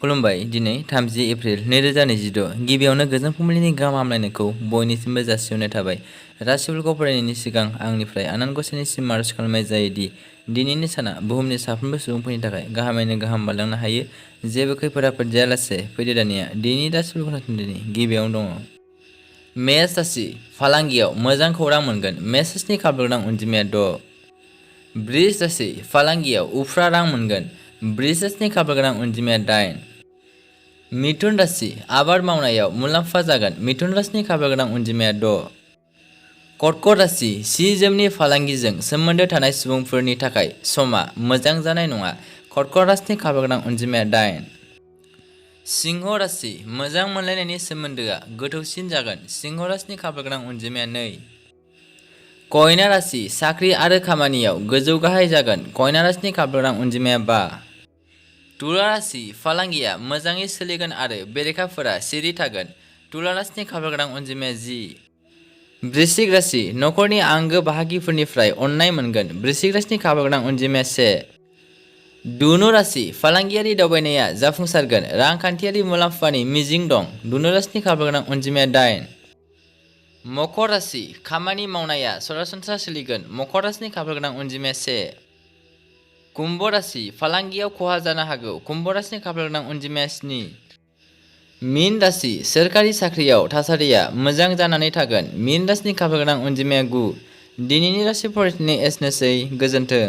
खुलुमबाय दिनै 30 एप्रिल 2026 गिबियावनो गोजोन फुंबिलिनि गाहाम हामलायनायखौ बयनिसिमबो जासिहरनाय थाबाय। राशिफोरखौ फरायनायनि सिगां आंनिफ्राय आनान गसाइनिसिम आरज खालामनाय जायोदि दिनैनि साना बुहुमनि साफ्रोमबो सुबुंफोरनि थाखाय गाहामैनो गाहाम बारलांनो हायो। जेबो खैफोद आफोद जायालासे फैदो दानिया दिनैनि राशिफोरखौ खोनासंदिनि गिबियावनो दङ मेष राशि फालांगियाव मोजां खौरां मोनगोन। मेष राशिनि खाफाल गोनां अनजिमाया 6। वृष राशि फालांगियाव उफ्रा रां मोनगोन। वृष राशिनि खाफाल गोनां अनजिमाया 8। मिथुन राशि आबाद मावनायाव मुलाम्फा जागोन। मिथुन राशिनि खाफाल गोनां अनजिमाया 6। कर्क राशि सि जोमनि फालांगिजों सोमोन्दो थानाय सुबुंफोरनि थाखाय समा मोजां जानाय नङा। कर्क राशिनि खाफाल गोनां अनजिमाया 8। सिंह राशि मोजां मोनलायनायनि सोमोन्दोआ गोथौसिन जागोन। सिंह राशिनि खाफाल गोनां अनजिमाया 2। कन्या राशि साख्रि आरो खामानियाव गोजौ गाहाय जागोन। कन्या राशिनि खाफाल गोनां अनजिमाया 5। तुला राशि फालांगिया मोजाङै सोलिगोन आरो बेरेखाफोरा सिरि थागोन। तुला राशिनि खाफाल गोनां अनजिमाया 10। वृश्चिक राशि नखरनि आंगो बाहागिफोरनिफ्राय अननाय मोनगोन। वृश्चिक राशिनि खाफाल गोनां अनजिमाया 1। धनु राशि फालांगियारि दावबायनाया जाफुंसारगोन। रांखान्थियारि मुलाम्फानि मिजिं दं। धनु राशिनि खाफाल गोनां अनजिमाया 8। मकर राशि खामानि मावनाया सरासनस्रा सोलिगोन। मकर राशिनि खाफाल गोनां अनजिमाया 1। कुम्भ राशि फालांगियाव खहा जानो हागौ। कुम्भ राशिनि खाफाल गोनां अनजिमाया 7। मीन राशि सोरखारि साख्रियाव थासारिया मोजां जानानै थागोन। मीन राशिनि खाफाल गोनां अनजिमाया 9। दिनैनि राशि फरायनाया एसेनोसै गोजोन्थों।